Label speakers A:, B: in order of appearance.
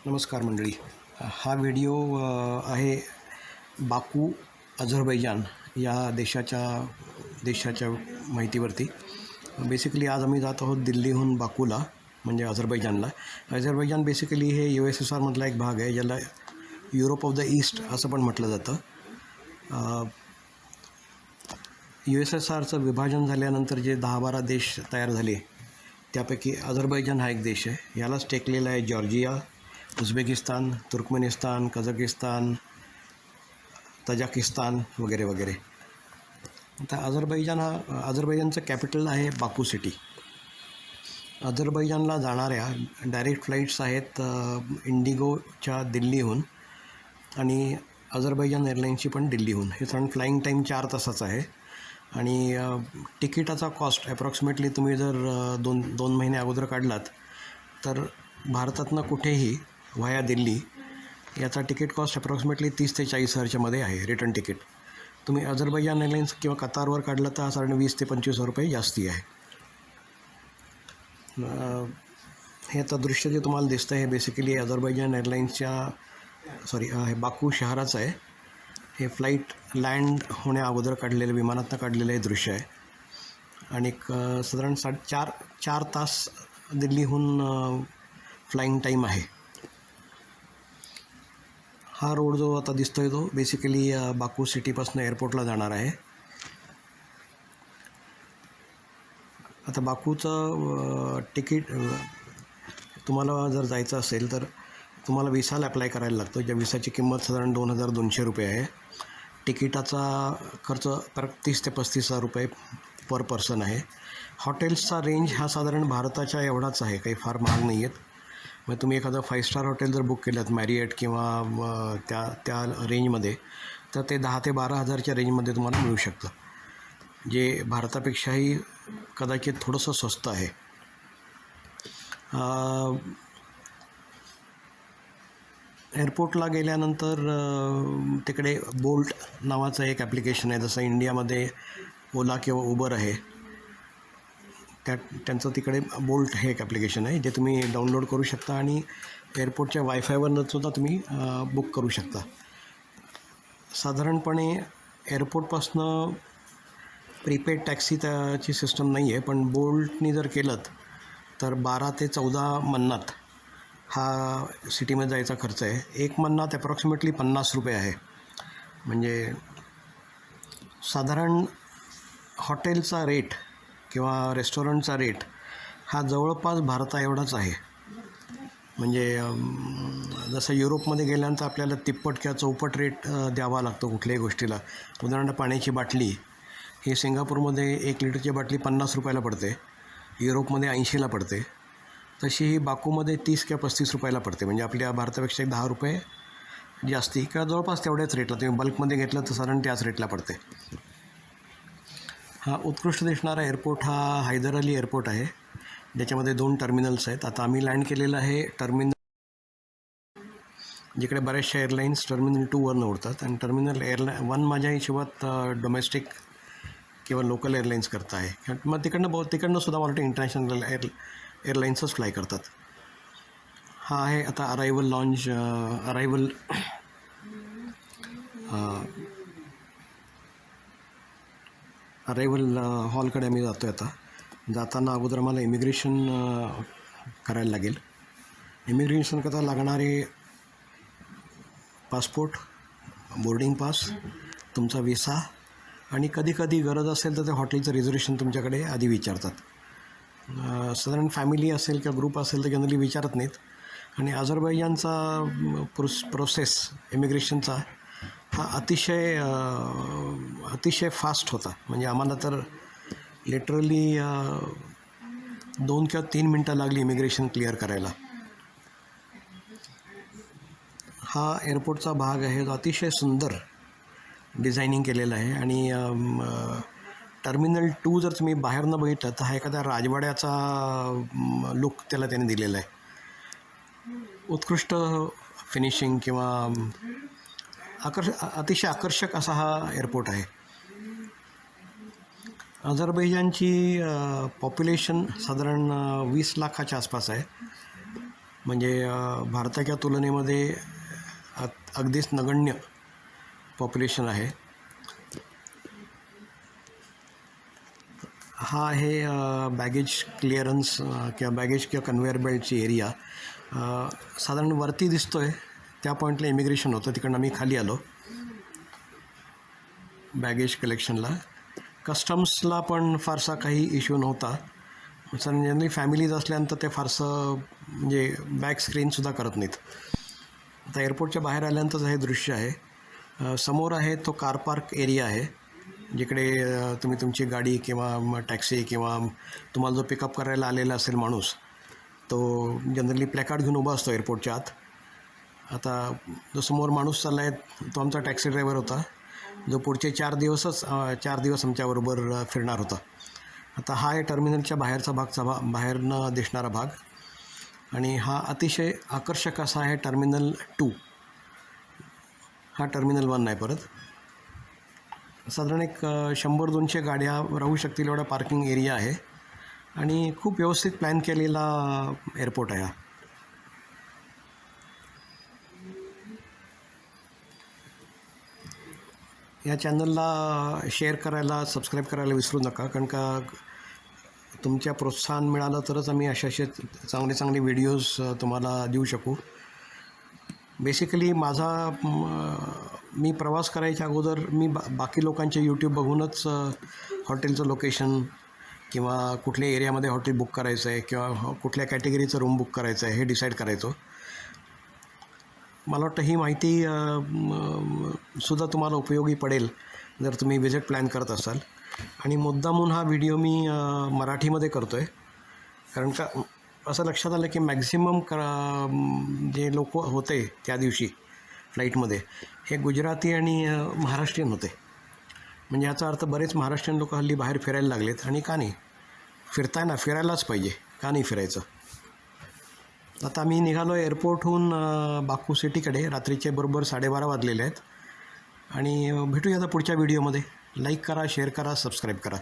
A: नमस्कार मंडळी. हा व्हिडिओ आहे बाकू अझरबैजान या देशाच्या माहितीवरती. बेसिकली आज आम्ही जात आहोत दिल्लीहून बाकूला, म्हणजे अझरबैजानला. अझरबैजान बेसिकली हे USSR मधला एक भाग आहे, ज्याला युरोप ऑफ द ईस्ट असं पण म्हटलं जातं. USSRचं विभाजन झाल्यानंतर जे 10-12 देश तयार झाले त्यापैकी अझरबैजान हा एक देश आहे. यालाच टेकलेला आहे Georgia, Uzbekistan, Turkmenistan, Kazakhstan, Tajikistan वगैरे वगैरे. आता अझरबैजानचं कॅपिटल आहे बाकू सिटी. अझरबैजानला जाणाऱ्या डायरेक्ट फ्लाईट्स आहेत इंडिगोच्या दिल्लीहून आणि अझरबैजान एअरलाईन्सची पण दिल्लीहून. हे साधारण फ्लाईंग टाईम 4 तासाचा आहे आणि तिकिटाचा कॉस्ट ॲप्रॉक्सिमेटली तुम्ही जर दोन महिने अगोदर काढलात तर भारतातनं कुठेही व्हाया दिल्ली याचा तिकीट कॉस्ट अप्रॉक्सिमेटली 30 ते 40 हजारच्या मध्ये आहे रिटर्न तिकीट. तुम्ही अझरबैजान एअरलाईन्स किंवा कतारवर काढलं तर साधारण 20 ते 25 रुपये जास्ती आहे. हे आता दृश्य जे तुम्हाला दिसतं आहे हे बेसिकली अझरबैजान एअरलाईन्सच्या हे बाकू शहराचं आहे. हे फ्लाईट लँड होण्या अगोदर काढलेलं, विमानातनं काढलेलं हे दृश्य आहे आणि साधारण 4 तास दिल्लीहून फ्लाईंग टाईम आहे. हा रोड जो आता दिसतोय तो बेसिकली बाकू सिटीपासून एअरपोर्टला जाणार आहे. आता बाकूचं तिकीट तुम्हाला जर जायचं असेल तर तुम्हाला विसाला अप्लाय करायला लागतो, ज्या विसाची किंमत साधारण 2,200 रुपये आहे. तिकिटाचा खर्च 30 ते 35 रुपये पर पर्सन आहे. हॉटेल्सचा रेंज हा साधारण भारताच्या एवढाच आहे, काही फार महाग नाही आहेत. मग तुम्ही एखादं 5 स्टार हॉटेल जर बुक केलं मॅरिएट किंवा त्या रेंजमध्ये तर ते 10 ते 12 हजारच्या रेंजमध्ये तुम्हाला मिळू शकतं, जे भारतापेक्षाही कदाचित थोडंसं स्वस्त आहे. एअरपोर्टला गेल्यानंतर तिकडे बोल्ट नावाचं एक ॲप्लिकेशन आहे, जसं इंडियामध्ये ओला किंवा उबर आहे त्यांचं तिकडे बोल्ट हे एक ॲप्लिकेशन आहे जे तुम्ही डाउनलोड करू शकता आणि एअरपोर्टच्या वायफायवरनंसुद्धा तुम्ही बुक करू शकता. साधारणपणे एअरपोर्टपासनं प्रीपेड टॅक्सी त्याची सिस्टम नाही आहे, पण बोल्टनी जर केलं तर 12 ते 14 मन्नात हा सिटीमध्ये जायचा खर्च आहे. एक मन्नात ॲप्रॉक्सिमेटली 50 रुपये आहे. म्हणजे साधारण हॉटेलचा रेट किंवा रेस्टॉरंटचा रेट हा जवळपास भारता एवढाच आहे. म्हणजे जसं युरोपमध्ये गेल्यानंतर आपल्याला तिप्पट किंवा चौपट रेट द्यावा लागतो कुठल्याही गोष्टीला. उदाहरणार्थ पाण्याची बाटली ही सिंगापूरमध्ये 1 लिटरची बाटली 50 रुपयाला पडते, युरोपमध्ये 80ला पडते. तशी ही बाकूमध्ये 30 किंवा 35 रुपयाला पडते. म्हणजे आपल्या भारतापेक्षा 10 रुपये जास्ती किंवा जवळपास तेवढ्याच रेटला. तुम्ही बल्कमध्ये घेतलं तर साधारण त्याच रेटला पडते. हा उत्कृष्ट दिसणारा एअरपोर्ट हा हैदर अली एअरपोर्ट आहे, ज्याच्यामध्ये 2 टर्मिनल्स आहेत. आता आम्ही लँड केलेलं आहे टर्मिनल जिकडे बऱ्याचशा एअरलाईन्स टर्मिनल 2वरनं उडतात आणि टर्मिनल 1 माझ्या हिशोबात डोमेस्टिक किंवा लोकल एअरलाईन्स करता आहे. मग तिकडनं सुद्धा मला वाटतं इंटरनॅशनल एअरलाईन्सच फ्लाय करतात. हा आहे आता अरायवल हॉलकडे आम्ही जातो आहे. आता जाताना अगोदर मला इमिग्रेशन करायला लागेल. इमिग्रेशन करता लागणारे पासपोर्ट, बोर्डिंग पास, तुमचा विसा आणि कधी गरज असेल तर ते हॉटेलचं रिझर्वेशन तुमच्याकडे आधी विचारतात. साधारण फॅमिली असेल किंवा ग्रुप असेल तर जनरली विचारत नाहीत. आणि अझरबैजानचा प्रोसेस इमिग्रेशनचा हा अतिशय फास्ट होता. म्हणजे आम्हाला तर लिटरली 2 किंवा 3 मिनटं लागली इमिग्रेशन क्लिअर करायला. हा एअरपोर्टचा भाग आहे जो अतिशय सुंदर डिझायनिंग केलेलं आहे आणि टर्मिनल 2 जर तुम्ही बाहेरनं बघितलं तर हा एखाद्या राजवाड्याचा लुक त्याला त्याने दिलेला आहे. उत्कृष्ट फिनिशिंग किंवा अतिशय आकर्षक असा हा एअरपोर्ट आहे. अझरबैजानची पॉप्युलेशन साधारण 20 लाखाच्या आसपास आहे. म्हणजे भारताच्या तुलनेमध्ये अगदीच नगण्य पॉप्युलेशन आहे. हा आहे बॅगेज क्लिअरन्स किंवा बॅगेज किंवा कन्व्हेअर बेल्टची एरिया. साधारण वरती दिसतो आहे त्या पॉईंटला इमिग्रेशन होतं, तिकडनं आम्ही खाली आलो बॅगेज कलेक्शनला. कस्टम्सला पण फारसा काही इश्यू नव्हता. जनरली फॅमिलीज असल्यानंतर ते फारसं म्हणजे बॅक स्क्रीनसुद्धा करत नाहीत. आता एअरपोर्टच्या बाहेर आल्यानंतरच हे दृश्य आहे. समोर आहे तो कार पार्क एरिया आहे, जिकडे तुम्ही तुमची गाडी किंवा टॅक्सी किंवा तुम्हाला जो पिकअप करायला आलेला असेल माणूस, तो जनरली प्लॅकार्ड घेऊन उभा असतो एअरपोर्टच्या आत. आता जो समोर माणूस चालला आहे तो आमचा टॅक्सी ड्रायव्हर होता, जो पुढचे 4 दिवस आमच्याबरोबर फिरणार होता. आता हा आहे टर्मिनलच्या बाहेरचा बाहेरनं दिसणारा भाग. आणि हा अतिशय आकर्षक असा आहे टर्मिनल 2. हा टर्मिनल 1 आहे. परत साधारण एक 100-200 गाड्या राहू शकतील एवढा पार्किंग एरिया आहे आणि खूप व्यवस्थित प्लॅन केलेला एअरपोर्ट आहे हा. या चॅनलला शेअर करायला, सबस्क्राईब करायला विसरू नका, कारण का तुमच्या प्रोत्साहन मिळालं तरच आम्ही असे चांगले व्हिडिओज तुम्हाला देऊ शकू. बेसिकली मी प्रवास करायच्या अगोदर मी बाकी लोकांचे यूट्यूब बघूनच हॉटेलचं लोकेशन किंवा कुठल्या एरियामध्ये हॉटेल बुक करायचं आहे किंवा कुठल्या कॅटेगरीचं रूम बुक करायचं आहे हे डिसाईड करायचो. मला वाटतं ही माहिती सुद्धा तुम्हाला उपयोगी पडेल जर तुम्ही विजिट प्लॅन करत असाल. आणि मुद्दामून हा व्हिडिओ मी मराठीमध्ये करतो आहे, कारण का असं लक्षात आलं की मॅक्झिमम जे लोक होते त्या दिवशी फ्लाईटमध्ये हे गुजराती आणि महाराष्ट्रीयन होते. म्हणजे याचा अर्थ बरेच महाराष्ट्रीयन लोक हल्ली बाहेर फिरायला लागलेत. आणि का नाही, फिरायलाच पाहिजे, का नाही फिरायचं. आता मी निघालो एअरपोर्टहून बाकू सिटीकडे. रात्रीचे बरोबर 12:30 वाजलेले आहेत. आणि भेटूया आता पुढच्या व्हिडिओमध्ये. लाईक करा, शेअर करा, सबस्क्राईब करा.